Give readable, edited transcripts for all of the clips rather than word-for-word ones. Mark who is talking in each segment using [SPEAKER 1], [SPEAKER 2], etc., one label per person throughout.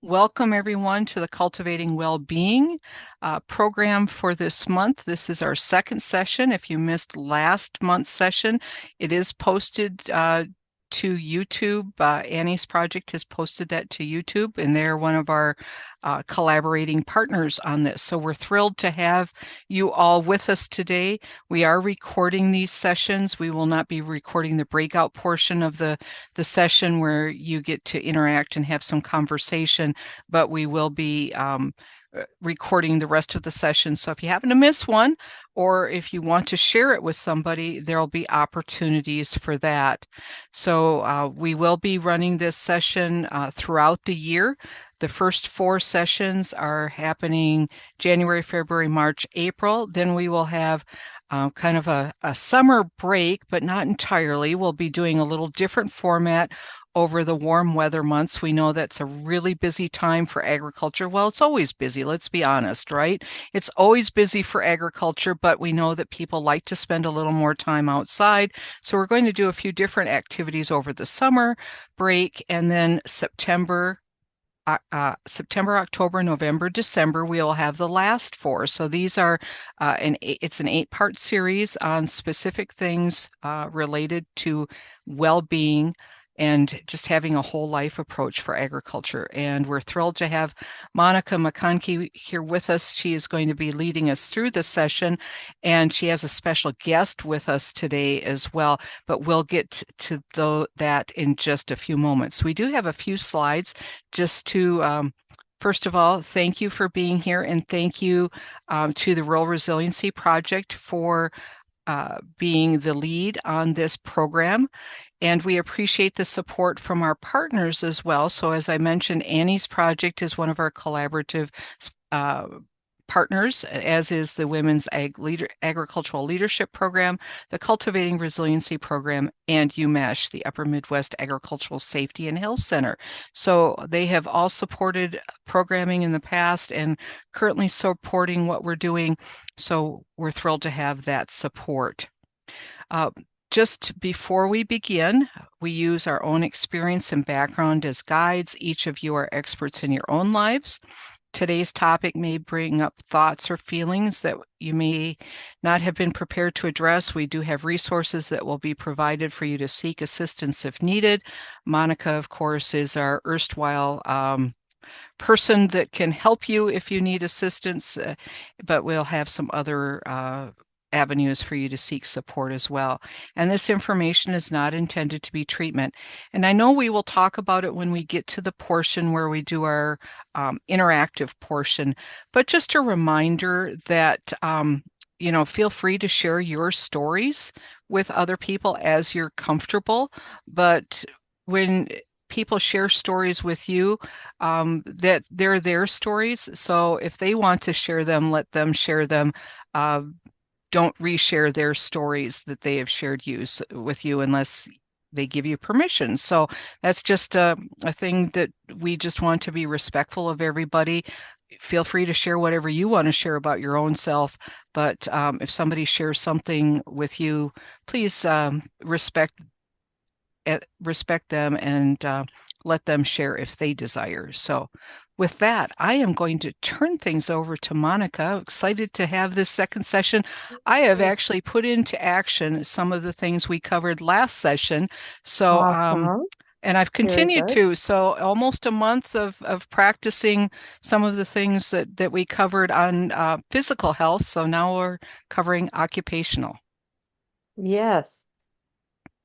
[SPEAKER 1] Welcome everyone to the Cultivating Well-Being program for this month. This is our second session. If you missed last month's session, it is posted to YouTube. Annie's project has posted that to YouTube, and they're one of our collaborating partners on this. So we're thrilled to have you all with us today. We are recording these sessions. We will not be recording the breakout portion of the session where you get to interact and have some conversation, but we will be recording the rest of the session. So if you happen to miss one, or if you want to share it with somebody, there'll be opportunities for that. So we will be running this session throughout the year. The first 4 sessions are happening January, February, March, April. Then we will have kind of a summer break, but not entirely. We'll be doing a little different format over the warm weather months. We know that's a really busy time for agriculture. Well, it's always busy, let's be honest, right? It's always busy for agriculture, but we know that people like to spend a little more time outside. So we're going to do a few different activities over the summer break, and then September, October, November, December, we'll have the last 4. So these are it's an 8-part series on specific things related to well-being and just having a whole life approach for agriculture. And we're thrilled to have Monica McConkey here with us. She is going to be leading us through the session, and she has a special guest with us today as well, but we'll get to that in just a few moments. We do have a few slides just to first of all, thank you for being here, and thank you to the Rural Resiliency Project for being the lead on this program. And we appreciate the support from our partners as well. So as I mentioned, Annie's project is one of our collaborative uh, partners, as is the Women's Agricultural Leadership Program, the Cultivating Resiliency Program, and UMesh, the Upper Midwest Agricultural Safety and Health Center. So they have all supported programming in the past and currently supporting what we're doing. So we're thrilled to have that support. Just before we begin, we use our own experience and background as guides. Each of you are experts in your own lives. Today's topic may bring up thoughts or feelings that you may not have been prepared to address. We do have resources that will be provided for you to seek assistance if needed. Monica, of course, is our erstwhile person that can help you if you need assistance, but we'll have some other avenues for you to seek support as well. And this information is not intended to be treatment. And I know we will talk about it when we get to the portion where we do our interactive portion, but just a reminder that feel free to share your stories with other people as you're comfortable. But when people share stories with you, that they're their stories. So if they want to share them, let them share them. Don't reshare their stories that they have shared with you unless they give you permission. So that's just a thing that we just want to be respectful of everybody. Feel free to share whatever you want to share about your own self, but if somebody shares something with you, please respect them and let them share if they desire. So with that, I am going to turn things over to Monica. Excited to have this second session. I have actually put into action some of the things we covered last session. So,
[SPEAKER 2] Awesome.
[SPEAKER 1] and I've
[SPEAKER 2] Very
[SPEAKER 1] continued
[SPEAKER 2] good.
[SPEAKER 1] to. So almost a month of practicing some of the things that we covered on physical health. So now we're covering occupational.
[SPEAKER 2] Yes.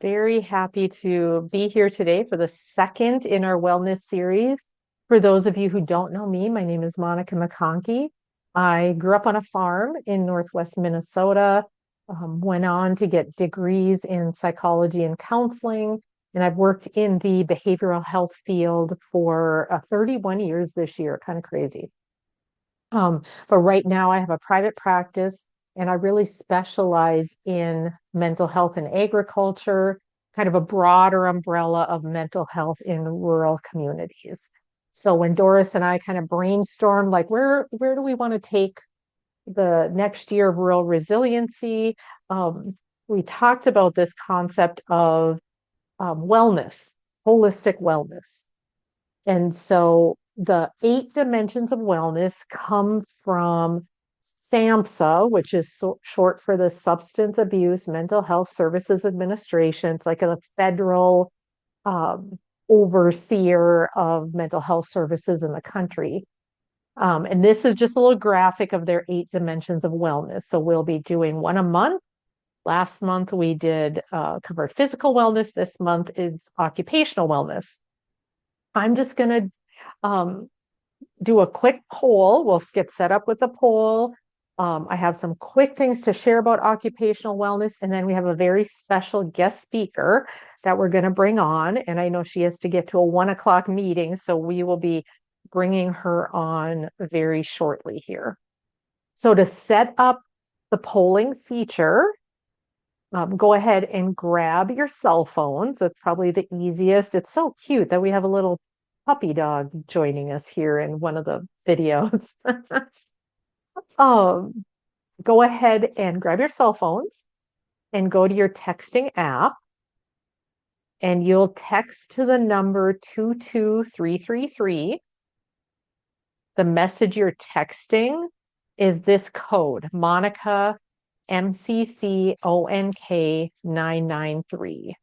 [SPEAKER 2] Very happy to be here today for the second in our wellness series. For those of you who don't know me, my name is Monica McConkey. I grew up on a farm in Northwest Minnesota, went on to get degrees in psychology and counseling, and I've worked in the behavioral health field for 31 years this year, kind of crazy. But right now, I have a private practice and I really specialize in mental health and agriculture, kind of a broader umbrella of mental health in rural communities. So when Doris and I kind of brainstormed, like where do we want to take the next year of rural resiliency, um, we talked about this concept of wellness, holistic wellness. And so the 8 dimensions of wellness come from SAMHSA, which is short for the Substance Abuse Mental Health Services Administration. It's like a federal um, overseer of mental health services in the country. And this is just a little graphic of their 8 dimensions of wellness. So we'll be doing one a month. Last month we did covered physical wellness. This month is occupational wellness. I'm just going to do a quick poll. We'll get set up with a poll. I have some quick things to share about occupational wellness, and then we have a very special guest speaker that we're going to bring on. And I know she has to get to a 1 o'clock meeting, so we will be bringing her on very shortly here. So to set up the polling feature, go ahead and grab your cell phones. That's probably the easiest. It's so cute that we have a little puppy dog joining us here in one of the videos. um, Go ahead and grab your cell phones and go to your texting app, and you'll text to the number 22333. The message you're texting is this code, Monica MCCONK 993.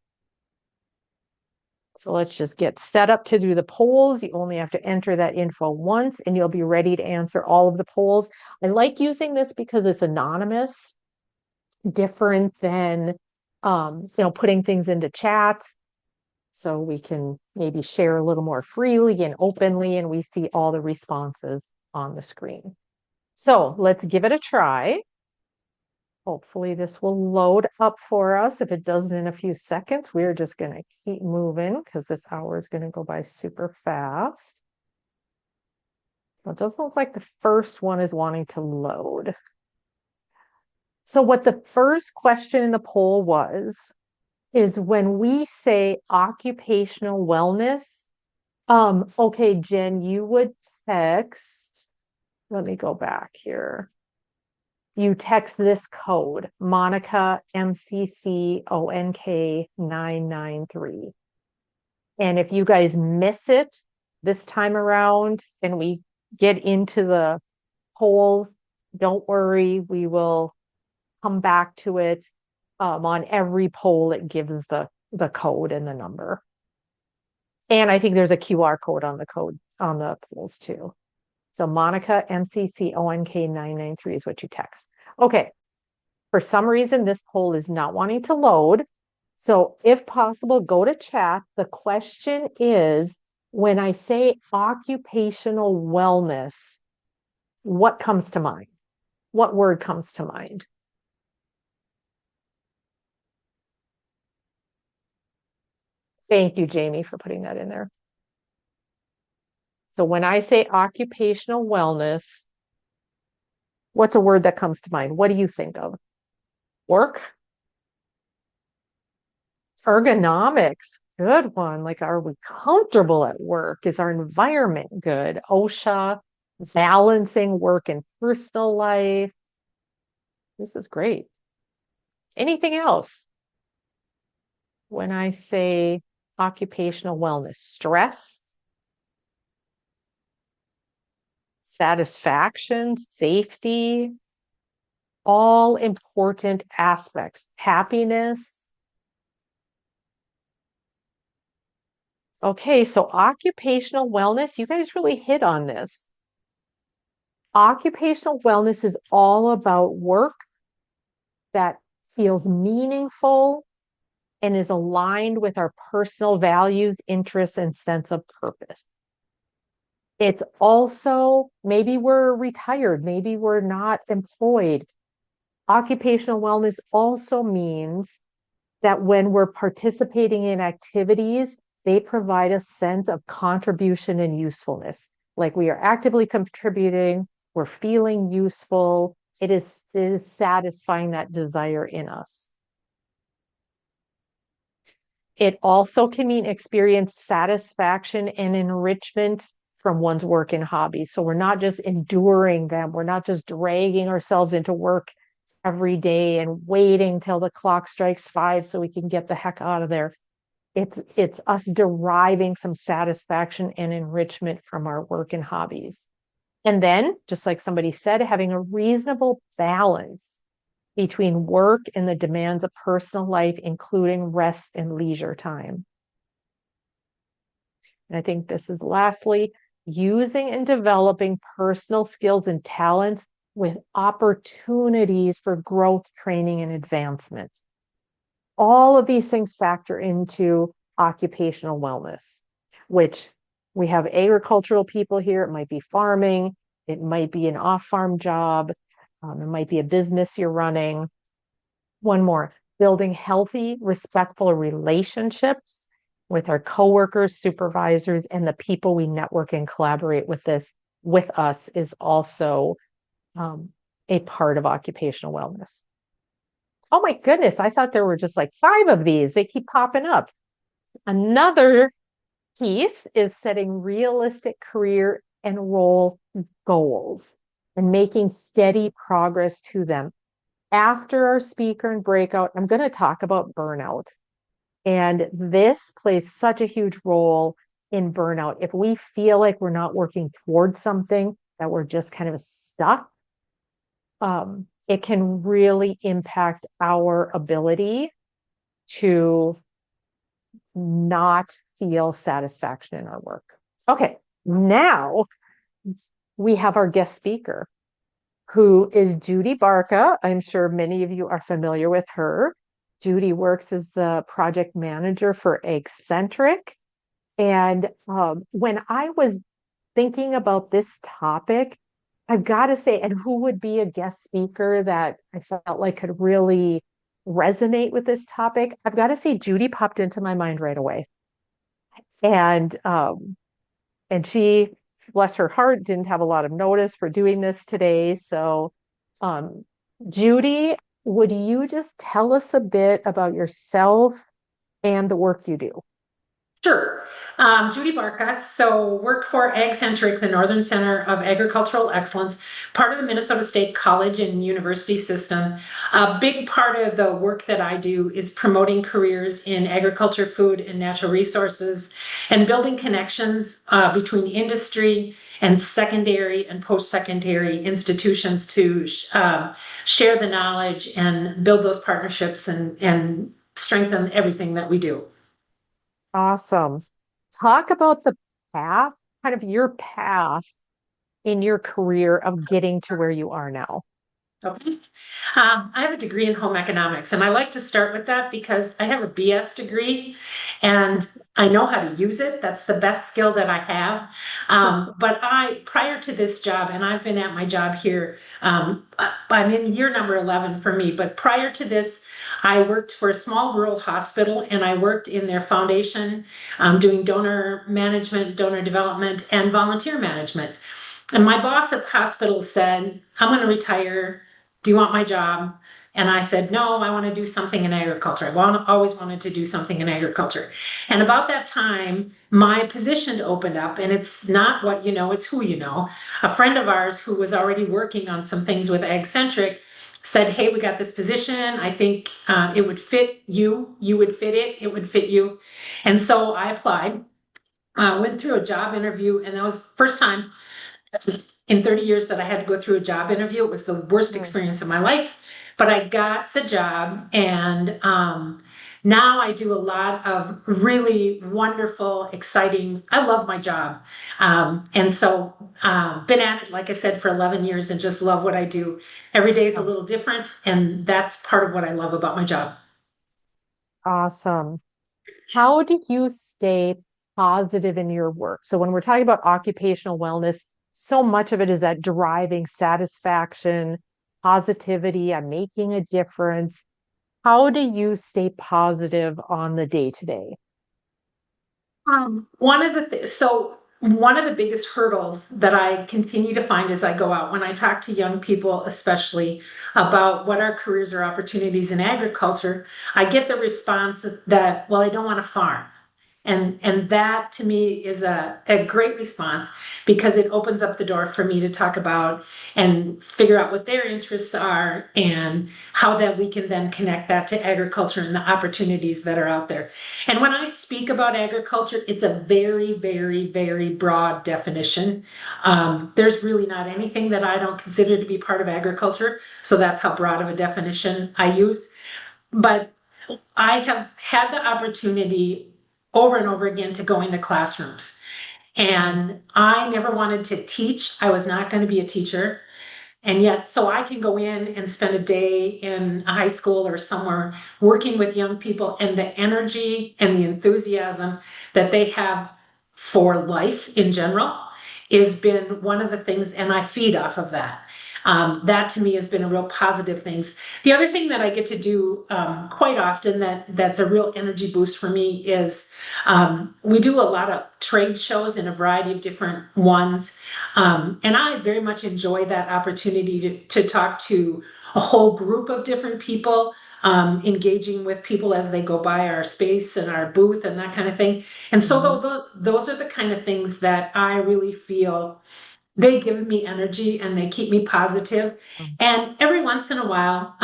[SPEAKER 2] So let's just get set up to do the polls. You only have to enter that info once and you'll be ready to answer all of the polls. I like using this because it's anonymous, different than putting things into chat. So we can maybe share a little more freely and openly, and we see all the responses on the screen. So let's give it a try. Hopefully this will load up for us. If it doesn't in a few seconds, we're just going to keep moving because this hour is going to go by super fast. It doesn't look like the first one is wanting to load. So what the first question in the poll was, is when we say occupational wellness, okay, Jen, you would text, let me go back here. You text this code, Monica MCCONK 993. And if you guys miss it this time around and we get into the polls, don't worry, we will come back to it. On every poll, it gives the code and the number. And I think there's a QR code on the polls too. So Monica MCCONK 993 is what you text. Okay. For some reason, this poll is not wanting to load. So if possible, go to chat. The question is, when I say occupational wellness, what comes to mind? What word comes to mind? Thank you, Jamie, for putting that in there. So when I say occupational wellness, what's a word that comes to mind? What do you think of? Work? Ergonomics. Good one. Like, are we comfortable at work? Is our environment good? OSHA, balancing work and personal life. This is great. Anything else? When I say occupational wellness, stress, satisfaction, safety, all important aspects. Happiness. Okay, so occupational wellness, you guys really hit on this. Occupational wellness is all about work that feels meaningful and is aligned with our personal values, interests, and sense of purpose. It's also, maybe we're retired, maybe we're not employed. Occupational wellness also means that when we're participating in activities, they provide a sense of contribution and usefulness. Like we are actively contributing, we're feeling useful. It is satisfying that desire in us. It also can mean experience satisfaction and enrichment from one's work and hobbies. So we're not just enduring them. We're not just dragging ourselves into work every day and waiting till the clock strikes 5 so we can get the heck out of there. It's us deriving some satisfaction and enrichment from our work and hobbies. And then, just like somebody said, having a reasonable balance between work and the demands of personal life, including rest and leisure time. And I think this is lastly, using and developing personal skills and talents with opportunities for growth, training, and advancement. All of these things factor into occupational wellness, which we have agricultural people here. It might be farming, it might be an off farm job, it might be a business you're running. One more, building healthy, respectful relationships with our coworkers, supervisors, and the people we network and collaborate with us is also um, a part of occupational wellness. Oh my goodness, I thought there were just like five of these. They keep popping up. Another piece is setting realistic career and role goals and making steady progress to them. After our speaker and breakout, I'm going to talk about burnout. And this plays such a huge role in burnout. If we feel like we're not working towards something, that we're just kind of stuck, it can really impact our ability to not feel satisfaction in our work. Okay, now we have our guest speaker, who is Judy Barca. I'm sure many of you are familiar with her. Judy works as the project manager for Eccentric. And when I was thinking about this topic, I've got to say, and who would be a guest speaker that I felt like could really resonate with this topic? I've got to say, Judy popped into my mind right away. And she, bless her heart, didn't have a lot of notice for doing this today. So, um, Judy, would you just tell us a bit about yourself and the work you do?
[SPEAKER 3] Sure. Judy Barca. So, work for Ag-Centric, the Northern Center of Agricultural Excellence, part of the Minnesota State College and University system. A big part of the work that I do is promoting careers in agriculture, food, and natural resources, and building connections between industry and secondary and post-secondary institutions to share the knowledge and build those partnerships and strengthen everything that we do.
[SPEAKER 2] Awesome. Talk about the path, kind of your path in your career of getting to where you are now.
[SPEAKER 3] Okay. I have a degree in home economics, and I like to start with that because I have a BS degree and I know how to use it. That's the best skill that I have. Prior to this job, and I've been at my job here, I'm in year number 11 for me, but prior to this, I worked for a small rural hospital and I worked in their foundation, doing donor management, donor development, and volunteer management. And my boss at the hospital said, I'm going to retire. Do you want my job? And I said, no, I want to do something in agriculture. Always wanted to do something in agriculture. And about that time, my position opened up, and it's not what you know, it's who you know. A friend of ours who was already working on some things with Ag-Centric said, hey, we got this position. I think it would fit you. You would fit it. It would fit you. And so I applied, went through a job interview, and that was the first time in 30 years that I had to go through a job interview. It was the worst
[SPEAKER 2] Mm.
[SPEAKER 3] experience of my life, but I got the job. And now I do a lot of really wonderful, exciting, I love my job. Been at it, like I said, for 11 years and just love what I do. Every day is a
[SPEAKER 2] Oh,
[SPEAKER 3] little different. And that's part of what I love about my job.
[SPEAKER 2] awesome. How do you stay positive in your work? So when we're talking about occupational wellness, so much of it is that driving satisfaction, positivity, I'm making a difference. How do you stay positive on the day to day?
[SPEAKER 3] One of the biggest hurdles that I continue to find as I go out, when I talk to young people, especially about what our careers or opportunities in agriculture, I get the response that, well, I don't want to farm. And that to me is a great response because it opens up the door for me to talk about and figure out what their interests are and how that we can then connect that to agriculture and the opportunities that are out there. And when I speak about agriculture, it's a very, very, very broad definition. There's really not anything that I don't consider to be part of agriculture. So that's how broad of a definition I use. But I have had the opportunity over and over again to go into classrooms. And I never wanted to teach. I was not going to be a teacher. And yet, so I can go in and spend a day in a high school or somewhere working with young people, and the energy and the enthusiasm that they have for life in general has been one of the things, and I feed off of that. That to me has been a real positive thing. The other thing that I get to do quite often that's a real energy boost for me is we do a lot of trade shows in a variety of different ones. And I very much enjoy that opportunity to talk to a whole group of different people, engaging with people as they go by our space and our booth and that kind of thing. And so
[SPEAKER 2] Mhm.
[SPEAKER 3] those are the kind of things that I really feel they give me energy and they keep me positive. And every once in a while,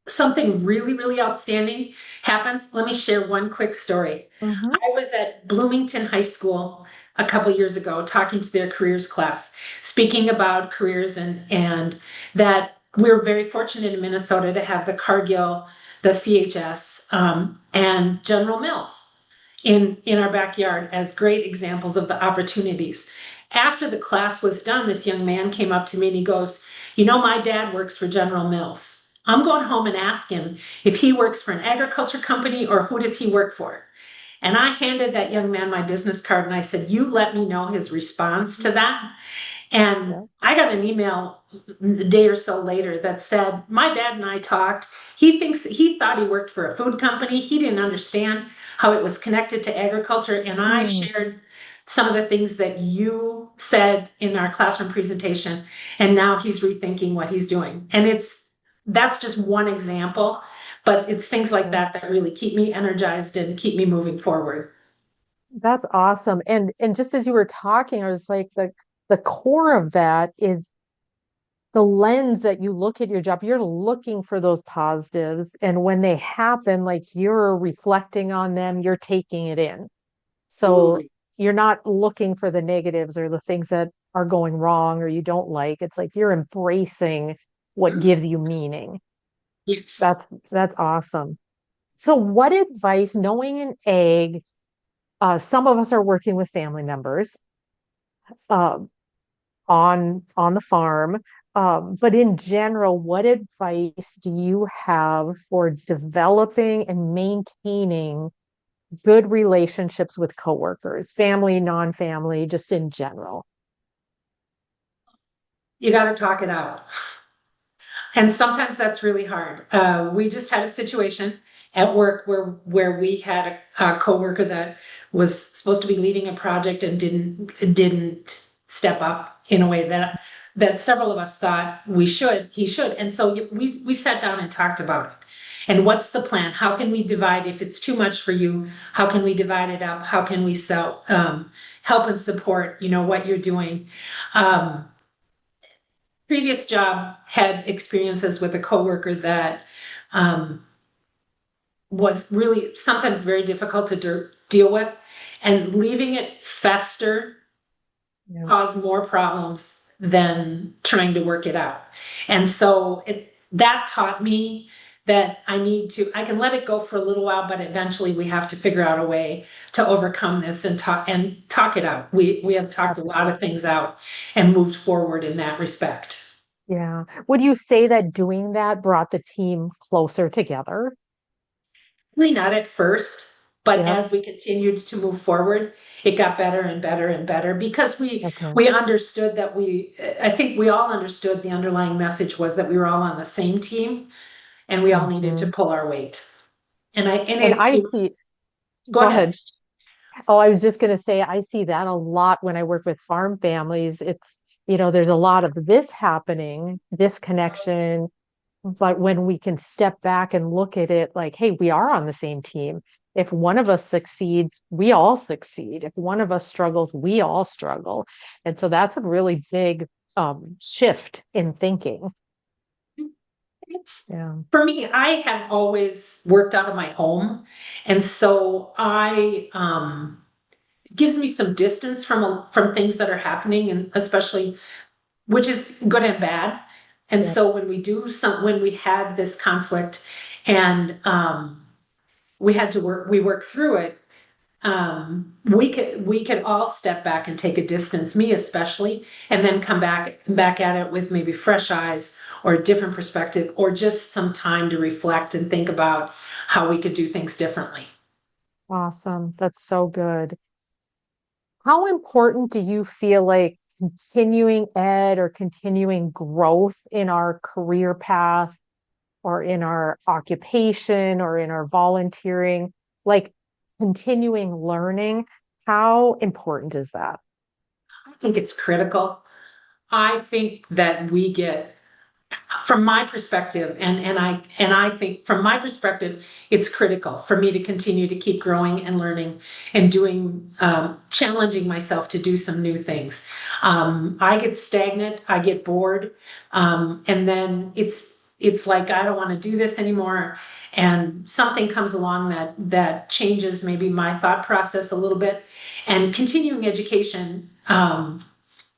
[SPEAKER 3] something really, really outstanding happens. Let me share one quick story.
[SPEAKER 2] Mhm.
[SPEAKER 3] I was at Bloomington High School a couple years ago talking to their careers class, speaking about careers and that we're very fortunate in Minnesota to have the Cargill, the CHS, and General Mills in our backyard as great examples of the opportunities. After the class was done, this young man came up to me and he goes, "You know, my dad works for General Mills. I'm going home and ask him if he works for an agriculture company or who does he work for." And I handed that young man my business card and I said, "You let me know his response to that." And
[SPEAKER 2] Yeah.
[SPEAKER 3] I got an email a day or so later that said, "My dad and I talked. He thought he worked for a food company. He didn't understand how it was connected to agriculture." And I
[SPEAKER 2] Mm.
[SPEAKER 3] shared some of the things that you said in our classroom presentation. And now he's rethinking what he's doing. And that's just one example, but it's things like
[SPEAKER 2] Yeah.
[SPEAKER 3] that that really keep me energized and keep me moving forward.
[SPEAKER 2] That's awesome. And just as you were talking, I was like the core of that is the lens that you look at your job. You're looking for those positives, and when they happen, like you're reflecting on them, you're taking it in. So
[SPEAKER 3] Absolutely.
[SPEAKER 2] you're not looking for the negatives or the things that are going wrong or you don't like. It's like you're embracing what gives you meaning.
[SPEAKER 3] Yes.
[SPEAKER 2] That's awesome. So what advice, knowing an ag, some of us are working with family members uh, on the farm. But in general, what advice do you have for developing and maintaining good relationships with coworkers, family, non-family, just in general?
[SPEAKER 3] You got to talk it out. And sometimes that's really hard. We just had a situation at work where we had a coworker that was supposed to be leading a project and didn't step up in a way that several of us thought he should. And so we sat down and talked about it. And what's the plan? How can we divide if it's too much for you? How can we divide it up? How can we help and support, what you're doing? Um, Previous job had experiences with a coworker that um, was really sometimes very difficult to deal with, and leaving it fester
[SPEAKER 2] Yeah,
[SPEAKER 3] caused more problems than trying to work it out. And so that taught me that I can let it go for a little while, but eventually we have to figure out a way to overcome this and talk it out. We have talked a lot
[SPEAKER 2] absolutely.
[SPEAKER 3] of things out and moved forward in that respect.
[SPEAKER 2] Yeah. Would you say that doing that brought the team closer together?
[SPEAKER 3] Really not at first, but
[SPEAKER 2] Yeah.
[SPEAKER 3] as we continued to move forward, it got better and better and better because we
[SPEAKER 2] Okay.
[SPEAKER 3] we understood that I think we all understood the underlying message was that we were all on the same team and we all needed to
[SPEAKER 2] Hmm.
[SPEAKER 3] pull our weight. And I and
[SPEAKER 2] And
[SPEAKER 3] it,
[SPEAKER 2] I
[SPEAKER 3] it
[SPEAKER 2] see,
[SPEAKER 3] go
[SPEAKER 2] go
[SPEAKER 3] ahead.
[SPEAKER 2] ahead. Oh, I was just going to say, I see that a lot when I work with farm families. There's a lot of this happening, this connection, but when we can step back and look at it like, hey, we are on the same team. if one of us succeeds, we all succeed. If one of us struggles, we all struggle. And so that's a really big shift in thinking.
[SPEAKER 3] It's,
[SPEAKER 2] Yeah.
[SPEAKER 3] for me, I have always worked out of my home. And so it gives me some distance from things that are happening, and especially, which is good and bad. And
[SPEAKER 2] Yeah.
[SPEAKER 3] so when we had this conflict and we work through it, we could all step back and take a distance, me especially, and then come back at it with maybe fresh eyes or a different perspective, or just some time to reflect and think about how we could do things differently.
[SPEAKER 2] Awesome. That's so good. How important do you feel like continuing ed or continuing growth in our career path or in our occupation or in our volunteering, like continuing learning? How important is that?
[SPEAKER 3] I think it's critical. I think that we get, from my perspective, and I think from my perspective, it's critical for me to continue to keep growing and learning and doing, challenging myself to do some new things. I get stagnant, I get bored, and then it's like I don't want to do this anymore. And something comes along that changes maybe my thought process a little bit. And continuing education,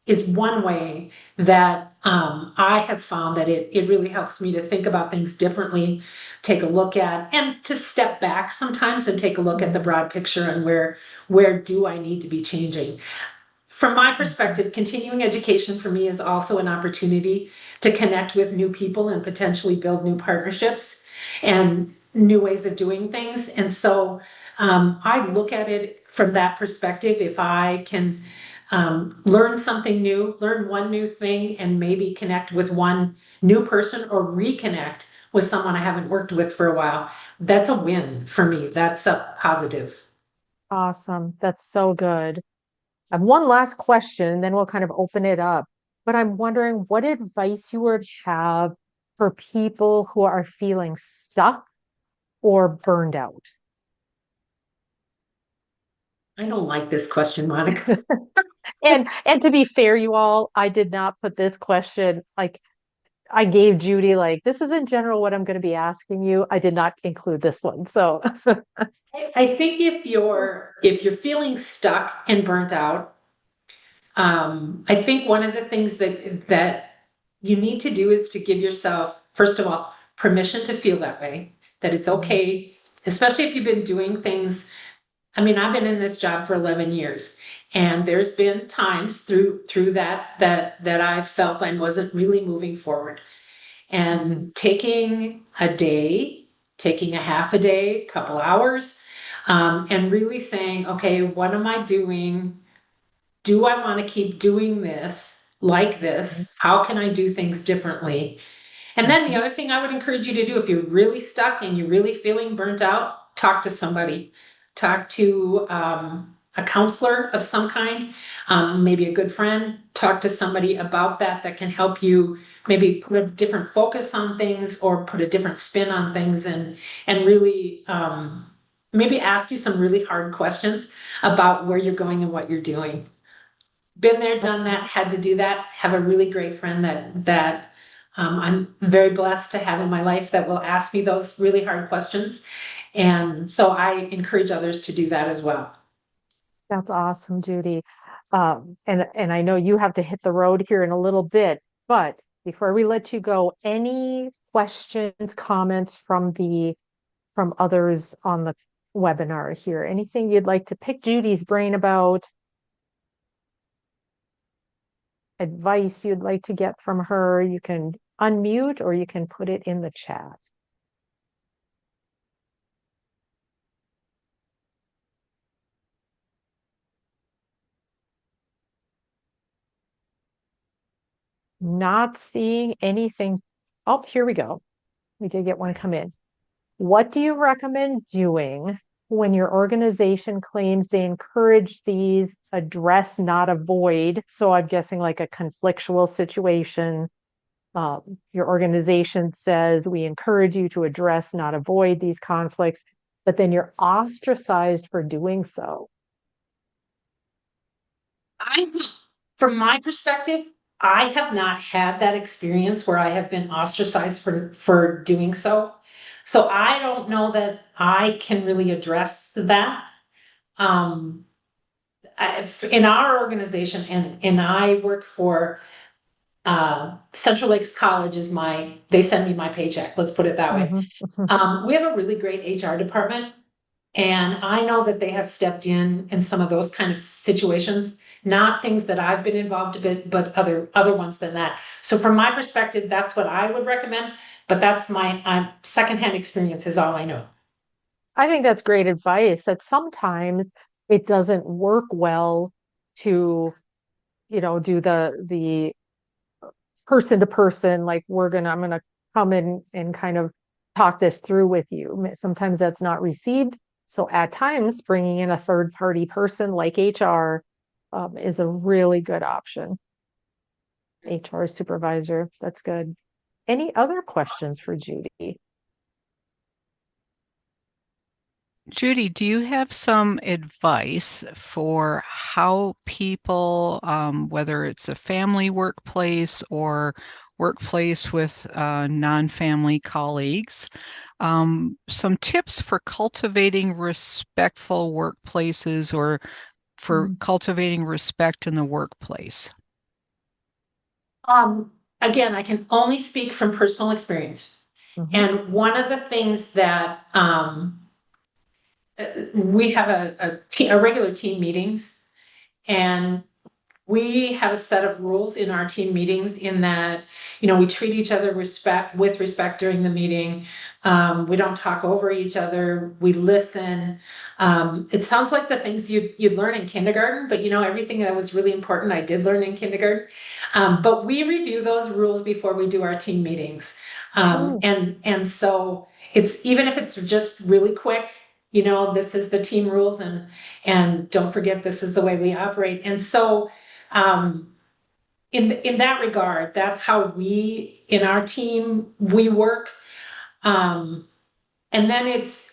[SPEAKER 3] is one way that I have found that it really helps me to think about things differently, take a look at, and to step back sometimes and take a look at the broad picture and where do I need to be changing. From my
[SPEAKER 2] Mhm.
[SPEAKER 3] perspective, continuing education for me is also an opportunity to connect with new people and potentially build new partnerships and new ways of doing things. And so I look at it from that perspective. If I can learn something new, learn one new thing, and maybe connect with one new person or reconnect with someone I haven't worked with for a while, that's a win for me. That's a positive.
[SPEAKER 2] Awesome. That's so good. I have one last question, and then we'll kind of open it up. But I'm wondering what advice you would have for people who are feeling stuck or burned out.
[SPEAKER 3] I don't like this question, Monica.
[SPEAKER 2] And to be fair, you all, I did not put this question like I gave Judy like this is in general what I'm going to be asking you. I did not include this one. So
[SPEAKER 3] I think if you're feeling stuck and burnt out, I think one of the things that you need to do is to give yourself, first of all, permission to feel that way, that it's
[SPEAKER 2] Mhm,
[SPEAKER 3] okay, especially if you've been doing things. I mean, I've been in this job for 11 years, and there's been times through that I've felt I wasn't really moving forward.
[SPEAKER 2] mhm,
[SPEAKER 3] And taking a day, taking a half a day, couple hours, and really saying, okay, what am I doing? Do I want to keep doing this like
[SPEAKER 2] mhm,
[SPEAKER 3] this? How can I do things differently? And then the
[SPEAKER 2] mhm,
[SPEAKER 3] other thing I would encourage you to do, if you're really stuck and you're really feeling burnt out, talk to somebody. Talk to a counselor of some kind, maybe a good friend. Talk to somebody about that can help you maybe put a different focus on things or put a different spin on things, and really maybe ask you some really hard questions about where you're going and what you're doing. Been there, done that, had to do that. Have a really great friend that I'm very blessed to have in my life that will ask me those really hard questions. And so I encourage others to do that as well.
[SPEAKER 2] that's awesome, Judy. And I know you have to hit the road here in a little bit, but before we let you go, any questions, comments from others on the webinar here? Anything you'd like to pick Judy's brain about, advice you'd like to get from her? You can unmute or you can put it in the chat. Not seeing anything. Oh, here we go. We did get one come in. What do you recommend doing when your organization claims they encourage these address, not avoid? So I'm guessing like a conflictual situation. Your organization says we encourage you to address, not avoid these conflicts. but then you're ostracized for doing so.
[SPEAKER 3] I, from my perspective, I have not had that experience where I have been ostracized for doing so. So I don't know that I can really address that. Um, in our organization, and I work for Central Lakes College is they send me my paycheck. Let's put it that way.
[SPEAKER 2] Mhm.
[SPEAKER 3] We have a really great HR department. And I know that they have stepped in some of those kind of situations, not things that I've been involved in, but other ones than that. So from my perspective, that's what I would recommend. But that's my secondhand experience is all I know.
[SPEAKER 2] I think that's great advice that sometimes it doesn't work well to, do the person to person, like I'm gonna come in and kind of talk this through with you. Sometimes that's not received. So at times, bringing in a third party person like HR is a really good option. HR supervisor, that's good. Any other questions for Judy?
[SPEAKER 1] Judy, do you have some advice for how people, whether it's a family workplace or workplace with non-family colleagues, some tips for cultivating respectful workplaces or for cultivating respect in the workplace?
[SPEAKER 3] Again, I can only speak from personal experience.
[SPEAKER 2] Mm-hmm.
[SPEAKER 3] And one of the things that we have a regular team meetings, and we have a set of rules in our team meetings in that, we treat each other with respect during the meeting. We don't talk over each other. We listen. It sounds like the things you'd learn in kindergarten, but everything that was really important, I did learn in kindergarten. But we review those rules before we do our team meetings. And so even if it's just really quick, this is the team rules and don't forget, this is the way we operate. And so, um, in that regard, that's how we in our team we work. And then it's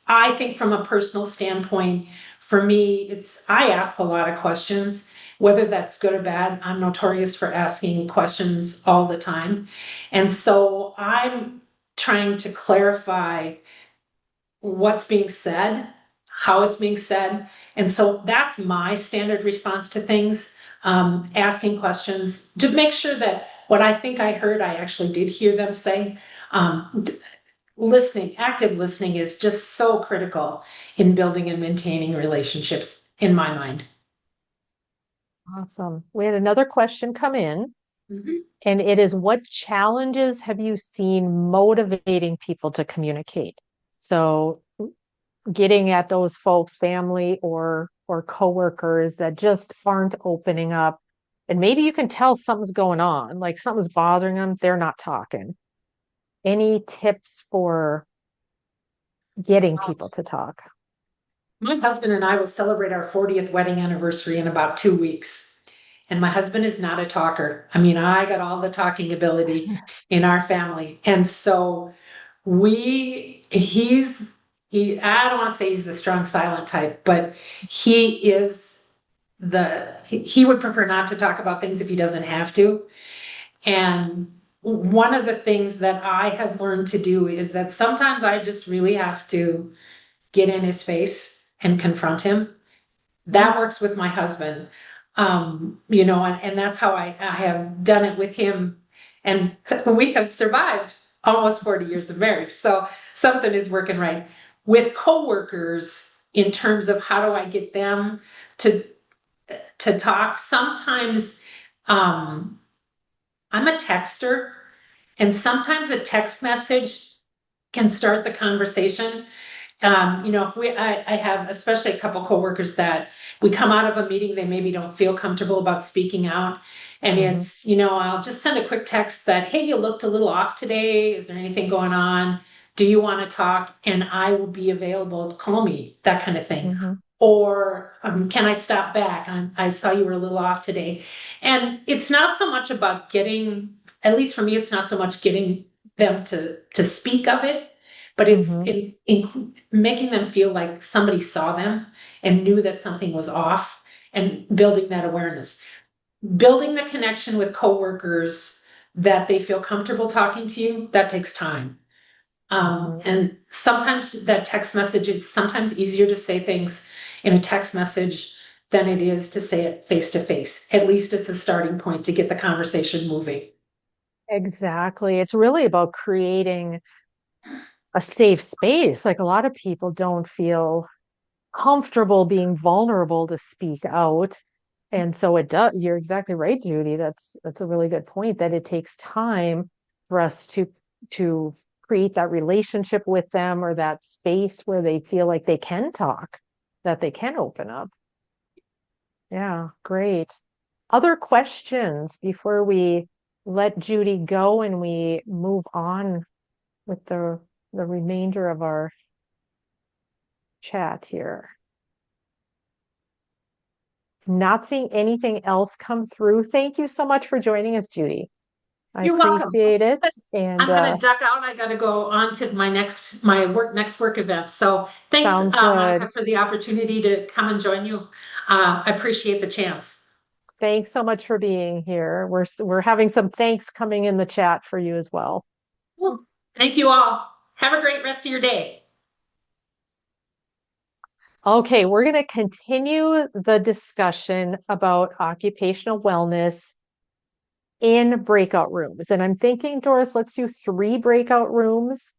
[SPEAKER 3] I think from a personal standpoint, for me, I ask a lot of questions, whether that's good or bad. I'm notorious for asking questions all the time, and so I'm trying to clarify what's being said, how it's being said. And so that's my standard response to things, asking questions to make sure that what I think I heard, I actually did hear them say. Listening, active listening is just so critical in building and maintaining relationships, in my mind.
[SPEAKER 2] Awesome. We had another question come in,
[SPEAKER 3] Mhm.
[SPEAKER 2] and it is, what challenges have you seen motivating people to communicate? So getting at those folks, family or coworkers that just aren't opening up. And maybe you can tell something's going on, like something's bothering them, they're not talking. Any tips for getting people to talk?
[SPEAKER 3] My husband and I will celebrate our 40th wedding anniversary in about 2 weeks. And my husband is not a talker. I mean, I got all the talking ability in our family. And so we, he's, I don't want to say he's the strong silent type, but he is he would prefer not to talk about things if he doesn't have to. And one of the things that I have learned to do is that sometimes I just really have to get in his face and confront him. That works with my husband. And that's how I have done it with him. And we have survived almost 40 years of marriage. So something is working right. With coworkers, in terms of how do I get them to talk, sometimes I'm a texter, and sometimes a text message can start the conversation. If I have especially a couple coworkers that we come out of a meeting, they maybe don't feel comfortable about speaking out. And
[SPEAKER 2] Mhm.
[SPEAKER 3] I'll just send a quick text that, hey, you looked a little off today. Is there anything going on? Do you want to talk? And I will be available to call me, that kind of thing.
[SPEAKER 2] Mhm.
[SPEAKER 3] Or can I stop back? I saw you were a little off today. And it's not so much about at least for me, it's not so much getting them to speak of it, but it's
[SPEAKER 2] Hmm.
[SPEAKER 3] in making them feel like somebody saw them and knew that something was off and building that awareness. Building the connection with coworkers that they feel comfortable talking to you, that takes time.
[SPEAKER 2] Hmm.
[SPEAKER 3] And sometimes that text message, it's sometimes easier to say things in a text message than it is to say it face to face. At least it's a starting point to get the conversation moving.
[SPEAKER 2] Exactly. It's really about creating a safe space. Like a lot of people don't feel comfortable being vulnerable to speak out. And so it does, you're exactly right, Judy. That's a really good point that it takes time for us to create that relationship with them or that space where they feel like they can talk, that they can open up. Yeah, great. Other questions before we let Judy go and we move on with the remainder of our chat here. Not seeing anything else come through. Thank you so much for joining us, Judy. I
[SPEAKER 3] You're welcome.
[SPEAKER 2] appreciate it. And
[SPEAKER 3] I'm gonna duck out. I gotta go on to next work event. So thanks,
[SPEAKER 2] sounds good.
[SPEAKER 3] Monica, for the opportunity to come and join you. I appreciate the chance.
[SPEAKER 2] Thanks so much for being here. We're having some thanks coming in the chat for you as well.
[SPEAKER 3] Well, thank you all. Have a great rest of your day.
[SPEAKER 2] Okay, we're going to continue the discussion about occupational wellness in breakout rooms. And I'm thinking, Doris, let's do 3 breakout rooms.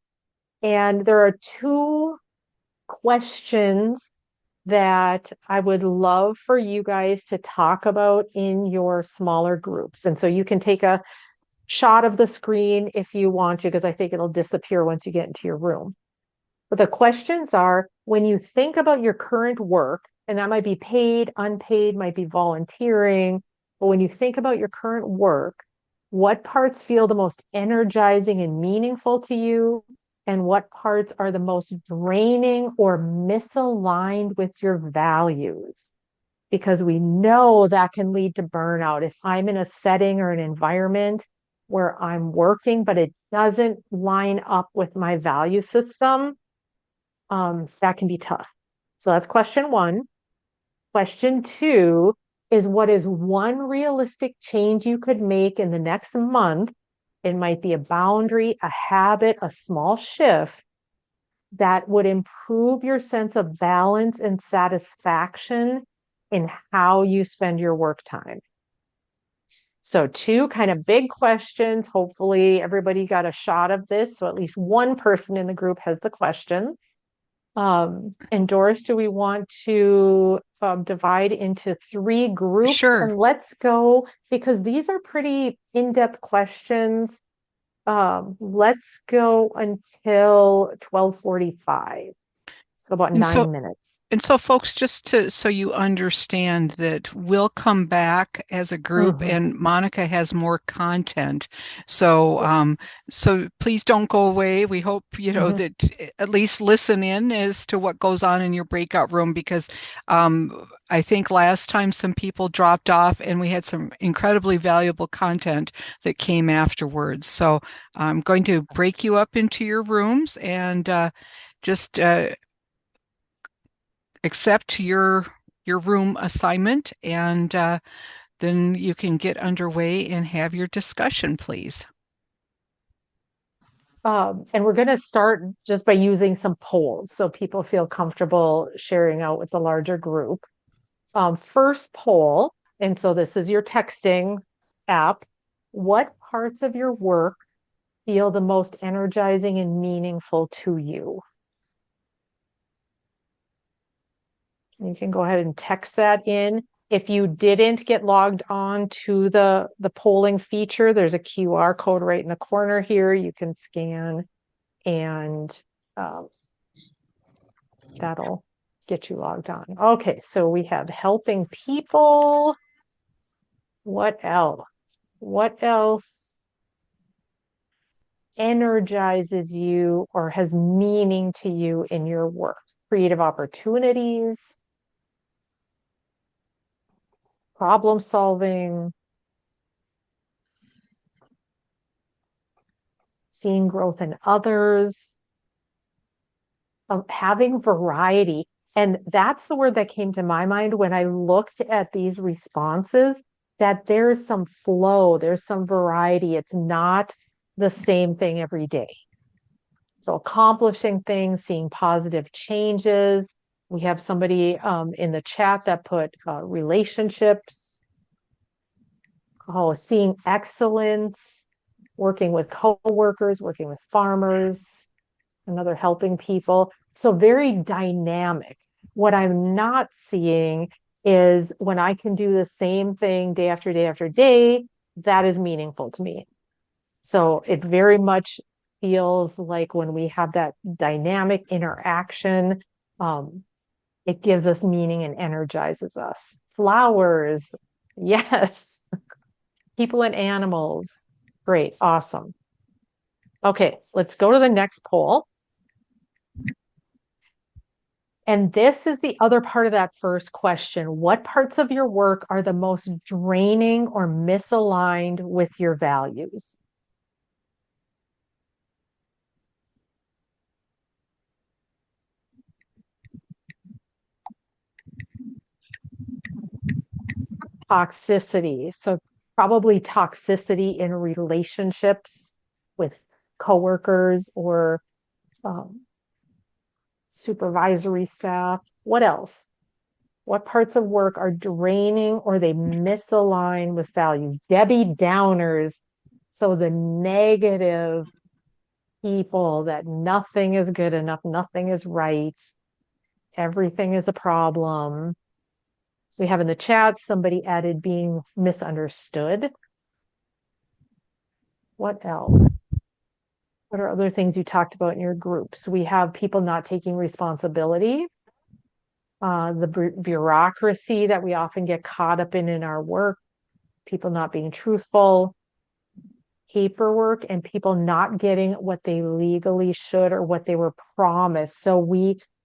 [SPEAKER 2] And there are 2 questions that I would love for you guys to talk about in your smaller groups. And so you can take a shot of the screen if you want to, because I think it'll disappear once you get into your room. But the questions are when you think about your current work, and that might be paid, unpaid, might be volunteering, but when you think about your current work, what parts feel the most energizing and meaningful to you? And what parts are the most draining or misaligned with your values? Because we know that can lead to burnout. If I'm in a setting or an environment where I'm working, but it doesn't line up with my value system, that can be tough. So that's question one. Question two is what is one realistic change you could make in the next month? It might be a boundary, a habit, a small shift that would improve your sense of balance and satisfaction in how you spend your work time. So, 2 kind of big questions. Hopefully, everybody got a shot of this. So, at least one person in the group has the question. And Doris, do we want to divide into 3 groups?
[SPEAKER 1] Sure.
[SPEAKER 2] And let's go, because these are pretty in-depth questions. Let's go until 12:45. So about
[SPEAKER 1] And so
[SPEAKER 2] 9 minutes.
[SPEAKER 1] And so, folks, just to so you understand that we'll come back as a group,
[SPEAKER 2] Mhm.
[SPEAKER 1] and Monica has more content. So,
[SPEAKER 2] Yeah.
[SPEAKER 1] so please don't go away. We hope
[SPEAKER 2] Mhm.
[SPEAKER 1] that at least listen in as to what goes on in your breakout room, because I think last time some people dropped off, and we had some incredibly valuable content that came afterwards. So, I'm going to break you up into your rooms and just accept your room assignment, and then you can get underway and have your discussion, please.
[SPEAKER 2] And we're going to start just by using some polls so people feel comfortable sharing out with the larger group. First poll, and so this is your texting app. What parts of your work feel the most energizing and meaningful to you? You can go ahead and text that in. If you didn't get logged on to the polling feature, there's a QR code right in the corner here. You can scan and um, that'll get you logged on. Okay, so we have helping people. What else? What else energizes you or has meaning to you in your work? Creative opportunities, problem solving, seeing growth in others. of having variety. And that's the word that came to my mind when I looked at these responses, that there's some flow, there's some variety. It's not the same thing every day. So accomplishing things, seeing positive changes. We have somebody in the chat that put relationships, seeing excellence, working with coworkers, working with farmers, another helping people. So very dynamic. What I'm not seeing is when I can do the same thing day after day after day, that is meaningful to me. So it very much feels like when we have that dynamic interaction, it gives us meaning and energizes us. Flowers, yes. People and animals. Great, awesome. Okay, let's go to the next poll. And this is the other part of that first question. What parts of your work are the most draining or misaligned with your values? Toxicity. So probably toxicity in relationships with coworkers or supervisory staff. What else? What parts of work are draining or they misalign with values? Debbie Downers. So the negative people, that nothing is good enough, nothing is right, everything is a problem. We have in the chat, somebody added being misunderstood. What else? What are other things you talked about in your groups? We have people not taking responsibility, the bureaucracy that we often get caught up in our work, people not being truthful, paperwork, and people not getting what they legally should or what they were promised. So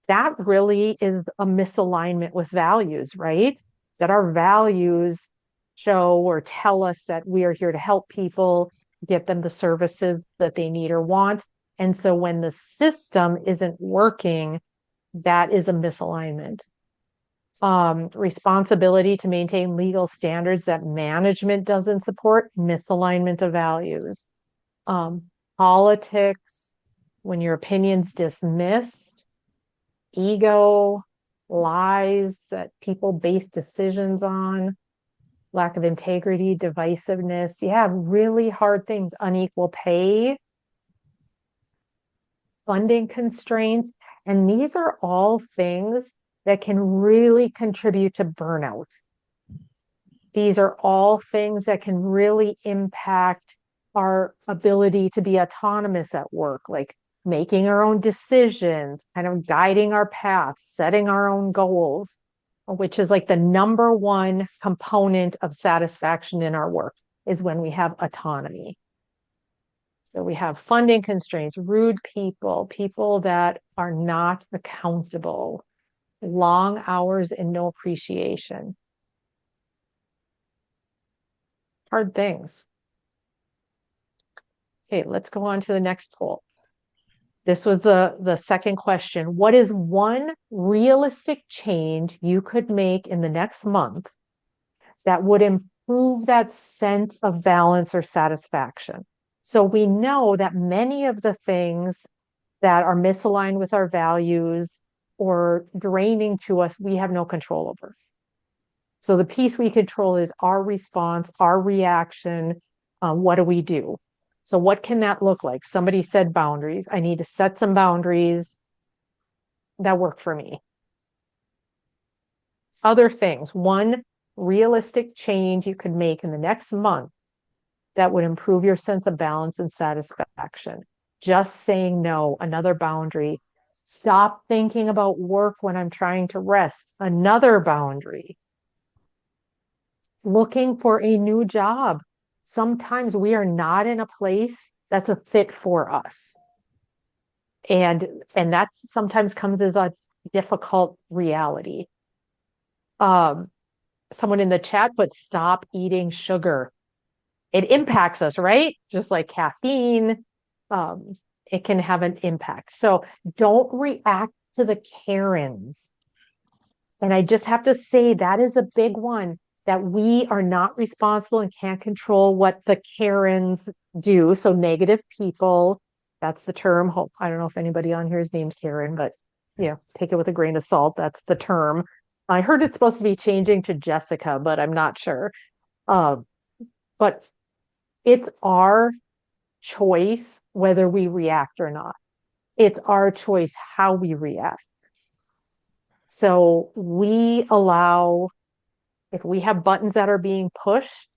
[SPEAKER 2] that really is a misalignment with values, right? That our values show or tell us that we are here to help people, get them the services that they need or want. And so when the system isn't working, that is a misalignment. Responsibility to maintain legal standards that management doesn't support, misalignment of values. Politics, when your opinion's dismissed, ego, lies that people base decisions on, lack of integrity, divisiveness. You have really hard things, unequal pay, funding constraints. And these are all things that can really contribute to burnout. These are all things that can really impact our ability to be autonomous at work, like making our own decisions, kind of guiding our path, setting our own goals, which is like the number one component of satisfaction in our work, is when we have autonomy. So we have funding constraints, rude people, people that are not accountable, long hours and no appreciation. Hard things. Okay, let's go on to the next poll. This was the second question. What is one realistic change you could make in the next month that would improve that sense of balance or satisfaction? So we know that many of the things that are misaligned with our values or draining to us, we have no control over. So the piece we control is our response, our reaction. What do we do? So what can that look like? Somebody said boundaries. I need to set some boundaries that work for me. Other things, one realistic change you could make in the next month that would improve your sense of balance and satisfaction. Just saying no, another boundary. Stop thinking about work when I'm trying to rest, another boundary. Looking for a new job. Sometimes we are not in a place that's a fit for us. And that sometimes comes as a difficult reality. Someone in the chat put stop eating sugar. It impacts us, right? Just like caffeine, it can have an impact. So don't react to the Karens. And I just have to say that is a big one, that we are not responsible and can't control what the Karens do. So negative people, that's the term. I don't know if anybody on here is named Karen, but take it with a grain of salt. That's the term. I heard it's supposed to be changing to Jessica, but I'm not sure. Um, but it's our choice whether we react or not. It's our choice how we react. So we allow, if we have buttons that are being pushed,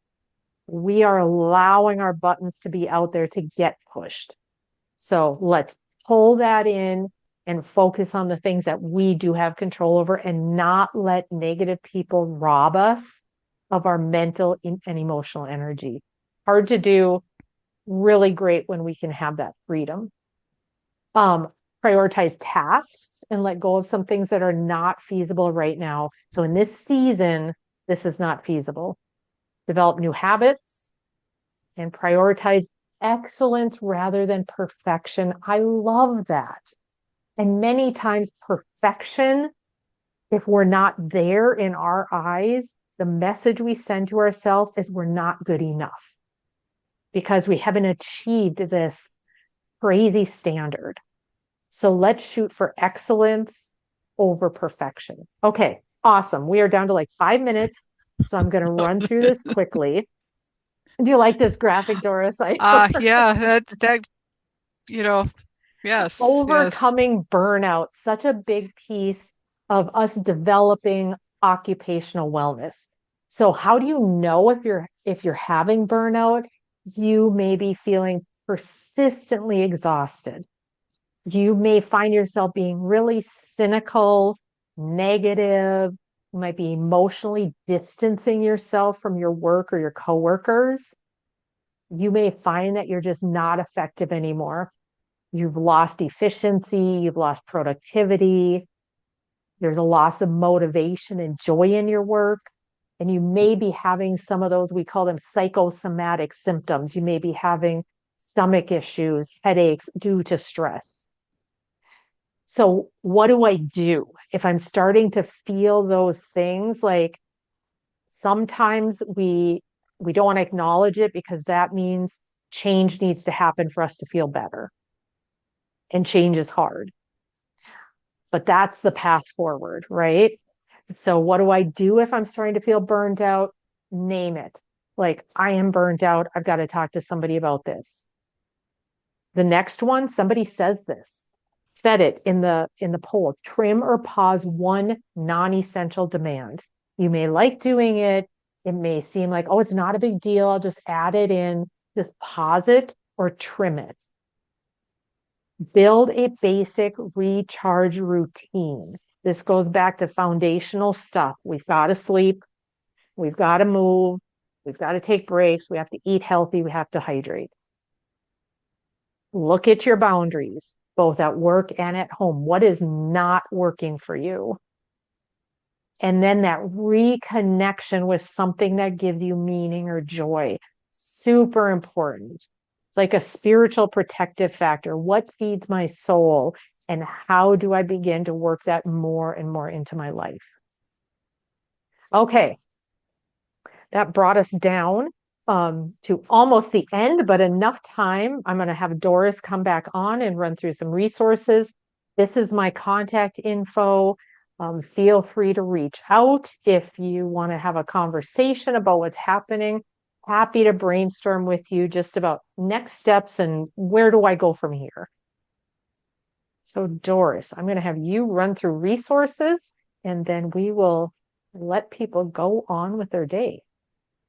[SPEAKER 2] we are allowing our buttons to be out there to get pushed. So let's pull that in and focus on the things that we do have control over and not let negative people rob us of our mental and emotional energy. Hard to do, really great when we can have that freedom. Prioritize tasks and let go of some things that are not feasible right now. So in this season, this is not feasible. Develop new habits and prioritize excellence rather than perfection. I love that. And many times perfection, if we're not there in our eyes, the message we send to ourselves is we're not good enough because we haven't achieved this crazy standard. So let's shoot for excellence over perfection. Okay, awesome. We are down to like 5 minutes. So I'm going to run through this quickly. Do you like this graphic, Doris?
[SPEAKER 1] Yeah, that, you know, yes.
[SPEAKER 2] Overcoming burnout, such a big piece of us developing occupational wellness. So how do you know if you're having burnout? You may be feeling persistently exhausted. You may find yourself being really cynical, negative. You might be emotionally distancing yourself from your work or your coworkers. You may find that you're just not effective anymore. You've lost efficiency, you've lost productivity, there's a loss of motivation and joy in your work. And you may be having some of those, we call them psychosomatic symptoms. You may be having stomach issues, headaches due to stress. So, what do I do if I'm starting to feel those things? Like sometimes we don't want to acknowledge it because that means change needs to happen for us to feel better. And change is hard. But that's the path forward, right? So, what do I do if I'm starting to feel burned out? Name it. Like, I am burned out. I've got to talk to somebody about this. The next one, somebody says this, said it in the poll, trim or pause one non-essential demand. You may like doing it. It may seem like, oh, it's not a big deal. I'll just add it in. Just pause it or trim it. Build a basic recharge routine. This goes back to foundational stuff. We've got to sleep. We've got to move. We've got to take breaks. We have to eat healthy. We have to hydrate. Look at your boundaries, both at work and at home. What is not working for you? And then that reconnection with something that gives you meaning or joy. Super important. It's like a spiritual protective factor. What feeds my soul? And how do I begin to work that more and more into my life? Okay. That brought us down to almost the end, but enough time. I'm going to have Doris come back on and run through some resources. This is my contact info. Feel free to reach out if you want to have a conversation about what's happening. Happy to brainstorm with you just about next steps and where do I go from here. So Doris, I'm going to have you run through resources and then we will let people go on with their day.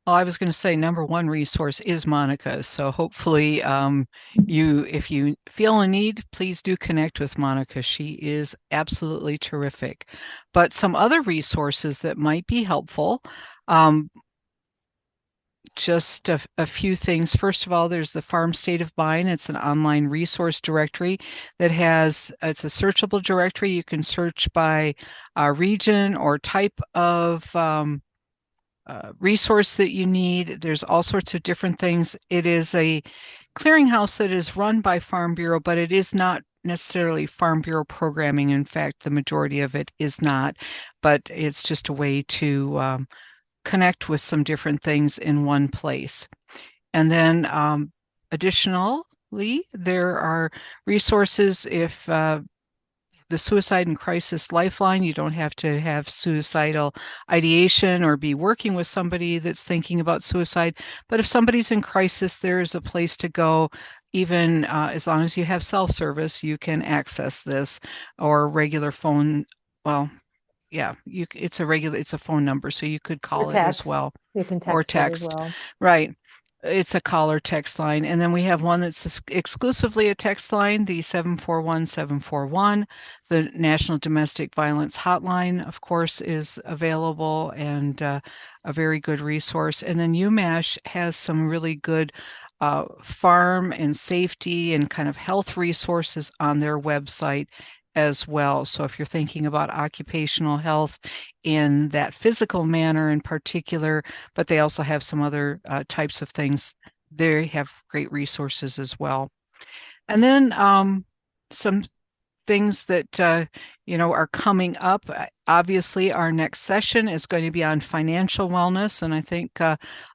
[SPEAKER 1] Well, I was going to say number one resource is Monica. So hopefully, if you feel a need, please do connect with Monica. She is absolutely terrific. But some other resources that might be helpful, just a few things. First of all, there's the Farm State of Mind. It's an online resource directory it's a searchable directory. You can search by region or type of resource that you need. There's all sorts of different things. It is a clearinghouse that is run by Farm Bureau, but it is not necessarily Farm Bureau programming. In fact, the majority of it is not, but it's just a way to connect with some different things in one place. And then additionally, there are resources if the Suicide and Crisis Lifeline. You don't have to have suicidal ideation or be working with somebody that's thinking about suicide. But if somebody's in crisis, there's a place to go. Even as long as you have self-service, you can access this or regular phone. Well, yeah, it's a phone number, so you could
[SPEAKER 2] Or
[SPEAKER 1] call it as
[SPEAKER 2] text.
[SPEAKER 1] well
[SPEAKER 2] You can
[SPEAKER 1] or
[SPEAKER 2] text it as
[SPEAKER 1] text.
[SPEAKER 2] well.
[SPEAKER 1] Right. It's a call or text line. And then we have one that's exclusively a text line, the 741-741. The National Domestic Violence Hotline, of course, is available and a very good resource. And then UMash has some really good farm and safety and kind of health resources on their website as well. So if you're thinking about occupational health in that physical manner in particular, but they also have some other types of things, they have great resources as well. And then some things that are coming up. Obviously, our next session is going to be on financial wellness, and I think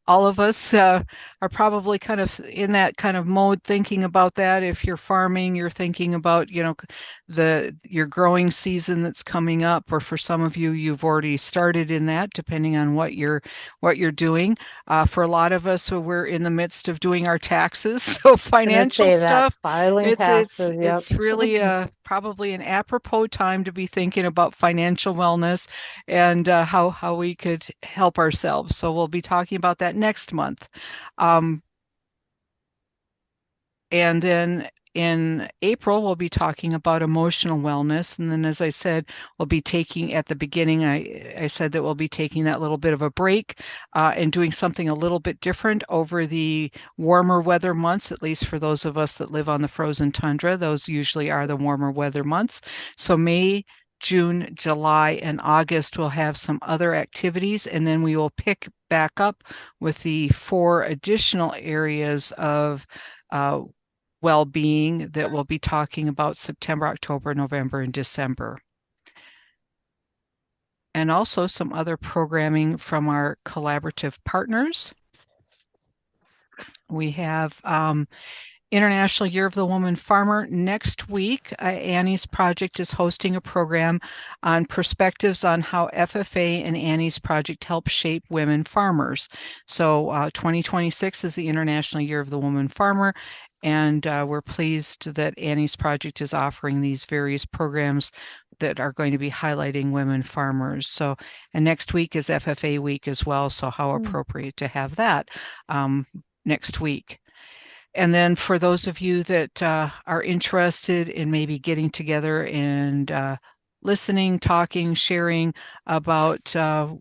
[SPEAKER 1] all of us are probably kind of in that kind of mode thinking about that. If you're farming, you're thinking about your growing season that's coming up, or for some of you, you've already started in that, depending on what you're doing. For a lot of us, we're in the midst of doing our taxes, so
[SPEAKER 2] Gonna
[SPEAKER 1] financial
[SPEAKER 2] say that
[SPEAKER 1] stuff.
[SPEAKER 2] filing
[SPEAKER 1] It's it's
[SPEAKER 2] taxes. Yep.
[SPEAKER 1] it's really probably an apropos time to be thinking about financial wellness and how we could help ourselves. So we'll be talking about that next month. And then in April, we'll be talking about emotional wellness. And then, as I said, we'll be taking at the beginning, I said that we'll be taking that little bit of a break and doing something a little bit different over the warmer weather months, at least for those of us that live on the frozen tundra. Those usually are the warmer weather months. So May, June, July, and August will have some other activities, and then we will pick back up with the 4 additional areas of well-being that we'll be talking about September, October, November, and December. And also some other programming from our collaborative partners. We have International Year of the Woman Farmer. Next week, Annie's Project is hosting a program on perspectives on how FFA and Annie's Project help shape women farmers. So 2026 is the International Year of the Woman Farmer, and we're pleased that Annie's Project is offering these various programs that are going to be highlighting women farmers. So, and next week is FFA week as well, so how appropriate to have that next week. And then for those of you that are interested in maybe getting together and listening, talking, sharing about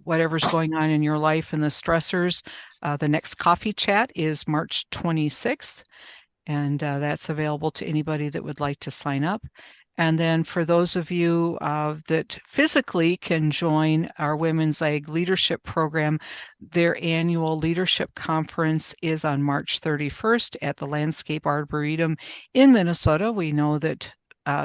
[SPEAKER 1] whatever's going on in your life and the stressors, the next coffee chat is March 26th, and that's available to anybody that would like to sign up. And then for those of you that physically can join our Women's Ag Leadership Program, their annual leadership conference is on March 31st at the Landscape Arboretum in Minnesota. We know that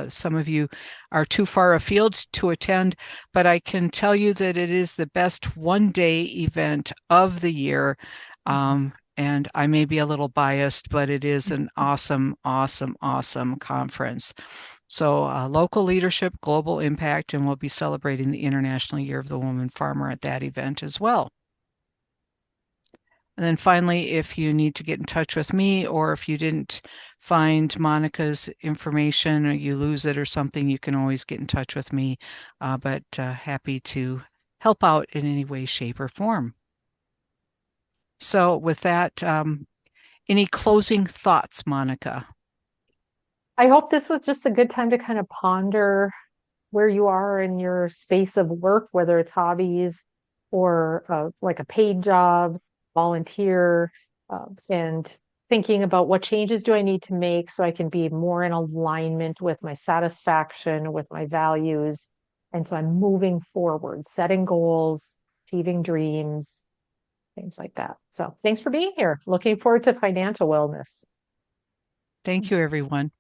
[SPEAKER 1] some of you are too far afield to attend, but I can tell you that it is the best one-day event of the year. And I may be a little biased, but it is an awesome, awesome, awesome conference. So local leadership, global impact, and we'll be celebrating the International Year of the Woman Farmer at that event as well. And then finally, if you need to get in touch with me, or if you didn't find Monica's information or you lose it or something, you can always get in touch with me, but happy to help out in any way, shape, or form. So with that, any closing thoughts, Monica?
[SPEAKER 2] I hope this was just a good time to kind of ponder where you are in your space of work, whether it's hobbies or like a paid job, volunteer, and thinking about what changes do I need to make so I can be more in alignment with my satisfaction, with my values. And so I'm moving forward, setting goals, achieving dreams, things like that. So thanks for being here. Looking forward to financial wellness.
[SPEAKER 1] Thank you, everyone.